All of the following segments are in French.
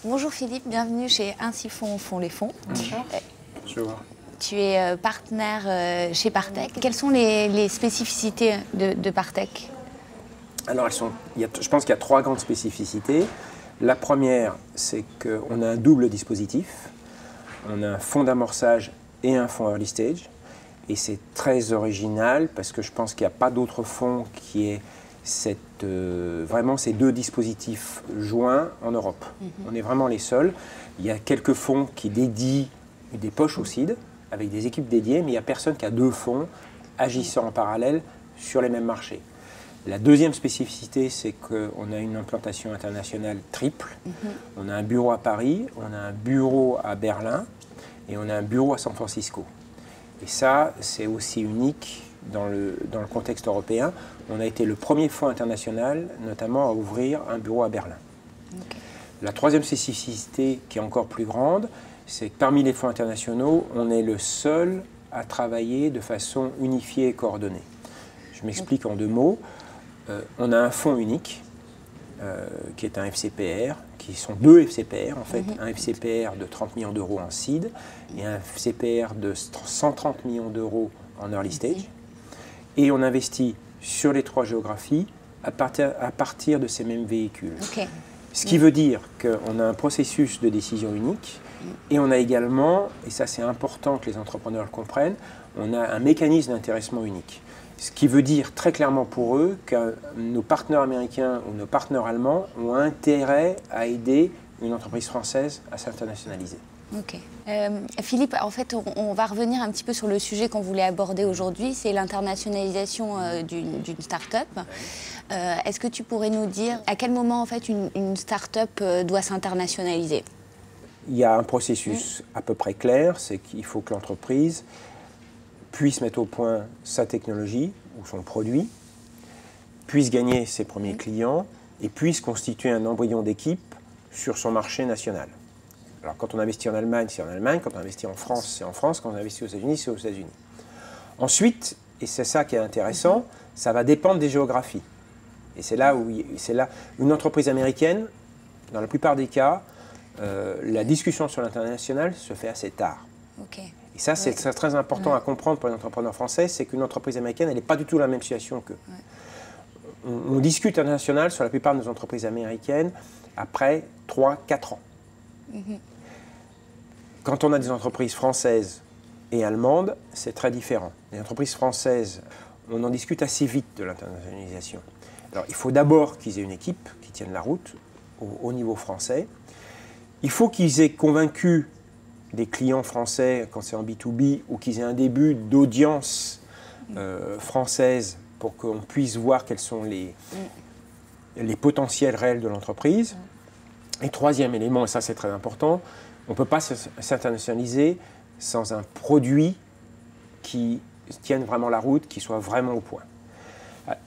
Bonjour Philippe, bienvenue chez Ainsi font les fonds. Bonjour. Bonjour. Tu es partenaire chez Partech. Quelles sont les spécificités de Partech? Alors, je pense qu'il y a trois grandes spécificités. La première, c'est qu'on a un double dispositif. On a un fonds d'amorçage et un fonds early stage. Et c'est très original parce que je pense qu'il n'y a pas d'autre fonds qui ait vraiment ces deux dispositifs joints en Europe. On est vraiment les seuls. Il y a quelques fonds qui dédient des poches au seed avec des équipes dédiées, mais il n'y a personne qui a deux fonds agissant en parallèle sur les mêmes marchés. La deuxième spécificité, c'est qu'on a une implantation internationale triple. On a un bureau à Paris, on a un bureau à Berlin et on a un bureau à San Francisco. Et ça, c'est aussi unique dans le contexte européen. On a été le premier fonds international, notamment, à ouvrir un bureau à Berlin. Okay. La troisième spécificité, qui est encore plus grande, c'est que parmi les fonds internationaux, on est le seul à travailler de façon unifiée et coordonnée. Je m'explique en deux mots. On a un fonds unique, qui est un FCPR, qui sont deux FCPR en fait, un FCPR de 30 millions d'euros en seed et un FCPR de 130 millions d'euros en early stage. Et on investit sur les trois géographies à partir de ces mêmes véhicules. Okay. Ce qui veut dire qu'on a un processus de décision unique et on a également, et ça c'est important que les entrepreneurs le comprennent, on a un mécanisme d'intéressement unique. Ce qui veut dire très clairement pour eux que nos partenaires américains ou nos partenaires allemands ont intérêt à aider une entreprise française à s'internationaliser. Ok. Philippe, en fait, on va revenir un petit peu sur le sujet qu'on voulait aborder aujourd'hui, c'est l'internationalisation d'une start-up. Est-ce que tu pourrais nous dire à quel moment en fait une start-up doit s'internationaliser? Il y a un processus à peu près clair, c'est qu'il faut que l'entreprise puisse mettre au point sa technologie ou son produit, puisse gagner ses premiers clients et puisse constituer un embryon d'équipe sur son marché national. Alors quand on investit en Allemagne, c'est en Allemagne, quand on investit en France, c'est en France, quand on investit aux États-Unis, c'est aux États-Unis. Ensuite, et c'est ça qui est intéressant, ça va dépendre des géographies. Et c'est là où une entreprise américaine, dans la plupart des cas, la discussion sur l'international se fait assez tard. Okay. Et ça, c'est très important à comprendre pour les entrepreneurs français, c'est qu'une entreprise américaine, elle n'est pas du tout dans la même situation qu'eux. On discute international sur la plupart de nos entreprises américaines après 3-4 ans. Quand on a des entreprises françaises et allemandes, c'est très différent. Les entreprises françaises, on en discute assez vite de l'internationalisation. Alors, il faut d'abord qu'ils aient une équipe qui tienne la route au niveau français. Il faut qu'ils aient convaincu des clients français quand c'est en B2B ou qu'ils aient un début d'audience française pour qu'on puisse voir quels sont les potentiels réels de l'entreprise. Et troisième élément, et ça c'est très important, on ne peut pas s'internationaliser sans un produit qui tienne vraiment la route, qui soit vraiment au point.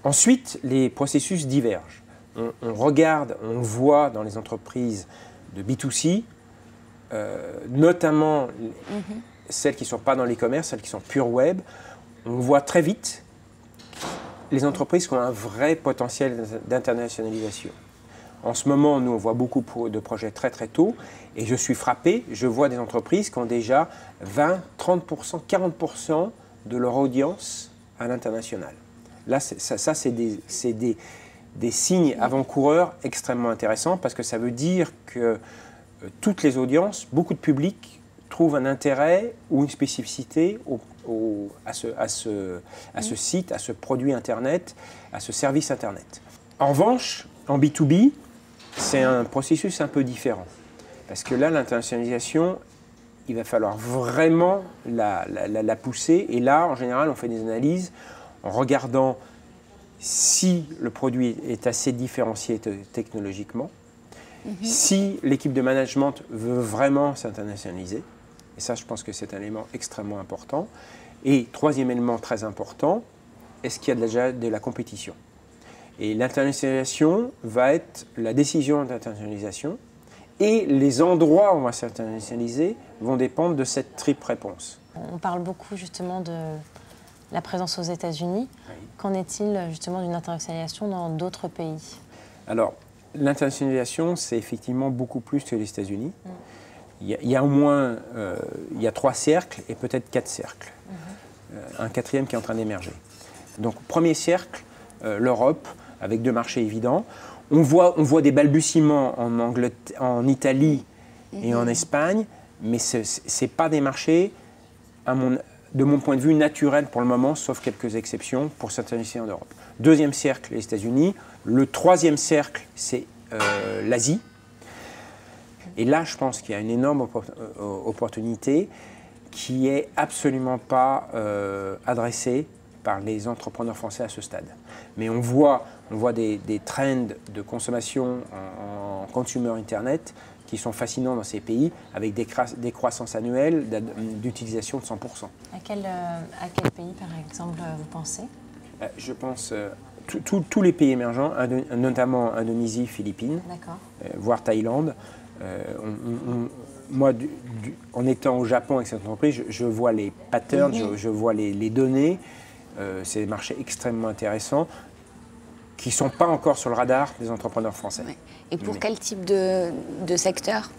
Ensuite, les processus divergent. On regarde, on voit dans les entreprises de B2C, notamment celles qui ne sont pas dans l'e-commerce, celles qui sont pure web, on voit très vite les entreprises qui ont un vrai potentiel d'internationalisation. En ce moment, nous, on voit beaucoup de projets très très tôt et je suis frappé, je vois des entreprises qui ont déjà 20, 30%, 40% de leur audience à l'international. Là, ça c'est des signes avant-coureurs extrêmement intéressants parce que ça veut dire que toutes les audiences, beaucoup de publics trouvent un intérêt ou une spécificité à ce site, à ce produit Internet, à ce service Internet. En revanche, en B2B, c'est un processus un peu différent. Parce que là, l'internationalisation, il va falloir vraiment la pousser. Et là, en général, on fait des analyses en regardant si le produit est assez différencié technologiquement, si l'équipe de management veut vraiment s'internationaliser. Et ça, je pense que c'est un élément extrêmement important. Et troisième élément très important, est-ce qu'il y a déjà de la compétition? Et l'internationalisation va être la décision d'internationalisation et les endroits où on va s'internationaliser vont dépendre de cette triple réponse. On parle beaucoup justement de la présence aux États-Unis. Oui. Qu'en est-il justement d'une internationalisation dans d'autres pays? Alors, L'internationalisation, c'est effectivement beaucoup plus que les États-Unis. Il y a au moins 3 cercles et peut-être 4 cercles. Un 4e qui est en train d'émerger. Donc, premier cercle, l'Europe, avec 2 marchés évidents. On voit des balbutiements en Italie et en Espagne, mais ce n'est pas des marchés, de mon point de vue, naturels pour le moment, sauf quelques exceptions, pour s'intéresser en Europe. Deuxième cercle, les États-Unis. Le 3e cercle, c'est l'Asie. Et là, je pense qu'il y a une énorme opportunité qui n'est absolument pas adressée par les entrepreneurs français à ce stade. Mais on voit des trends de consommation en consumer Internet qui sont fascinants dans ces pays, avec des croissances annuelles d'utilisation de 100%. À quel pays, par exemple, vous pensez? Je pense tous les pays émergents, notamment Indonésie, Philippines, voire Thaïlande. Moi, en étant au Japon avec cette entreprise, je vois les patterns, je vois les données. C'est des marchés extrêmement intéressants qui ne sont pas encore sur le radar des entrepreneurs français. Ouais. Et pour quel type de secteur,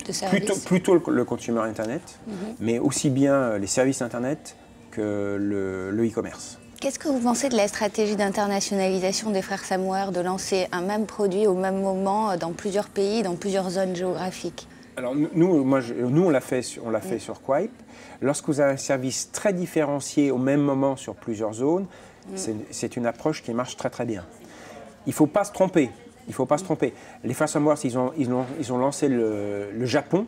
de service? Plutôt le consumer Internet, mais aussi bien les services Internet que le e-commerce. Qu'est-ce que vous pensez de la stratégie d'internationalisation des frères Samouer, de lancer un même produit au même moment dans plusieurs pays, dans plusieurs zones géographiques? Alors nous, on l'a fait sur Quaip. Lorsque vous avez un service très différencié au même moment sur plusieurs zones, c'est une approche qui marche très très bien. Il ne faut pas se tromper. Les frères Samouer, ils ont lancé le Japon.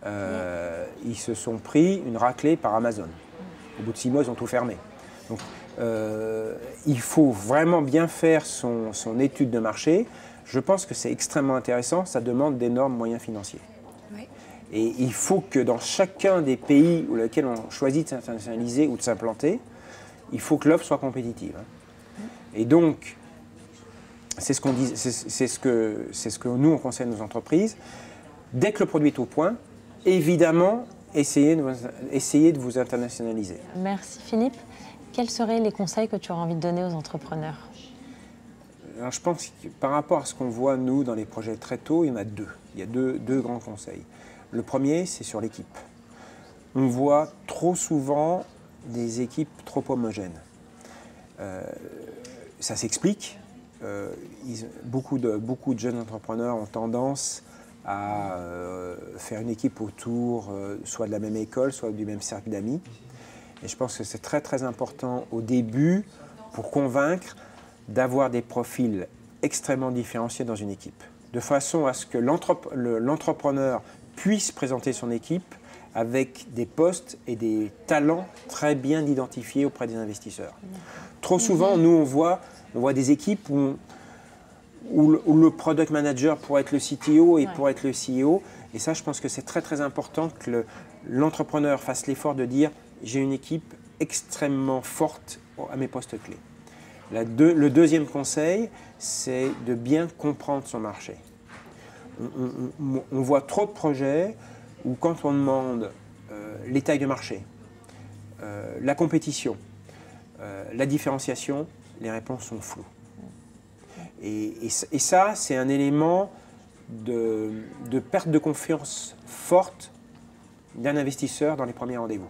Ils se sont pris une raclée par Amazon. Au bout de 6 mois, ils ont tout fermé. Donc, il faut vraiment bien faire son étude de marché. Je pense que c'est extrêmement intéressant. Ça demande d'énormes moyens financiers. Oui. Et il faut que dans chacun des pays où lesquels on choisit de s'internationaliser ou de s'implanter, il faut que l'offre soit compétitive. Et donc, c'est ce que nous, on conseille à nos entreprises. Dès que le produit est au point, évidemment, essayez de vous internationaliser. Merci Philippe. Quels seraient les conseils que tu aurais envie de donner aux entrepreneurs? Alors, je pense que par rapport à ce qu'on voit, nous, dans les projets très tôt, il y en a 2. Il y a deux grands conseils. Le premier, c'est sur l'équipe. On voit trop souvent des équipes trop homogènes. Ça s'explique. Beaucoup de jeunes entrepreneurs ont tendance à faire une équipe autour soit de la même école, soit du même cercle d'amis. Et je pense que c'est très très important au début pour convaincre d'avoir des profils extrêmement différenciés dans une équipe, de façon à ce que l'entrepreneur puisse présenter son équipe avec des postes et des talents très bien identifiés auprès des investisseurs. Trop souvent, nous, on voit des équipes où le product manager pourrait être le CTO et pourrait être le CEO. Et ça, je pense que c'est très très important que l'entrepreneur fasse l'effort de dire « j'ai une équipe extrêmement forte à mes postes clés ». Le deuxième conseil, c'est de bien comprendre son marché. On voit trop de projets où quand on demande les tailles de marché, la compétition, la différenciation, les réponses sont floues. Et ça, c'est un élément de perte de confiance forte d'un investisseur dans les premiers rendez-vous.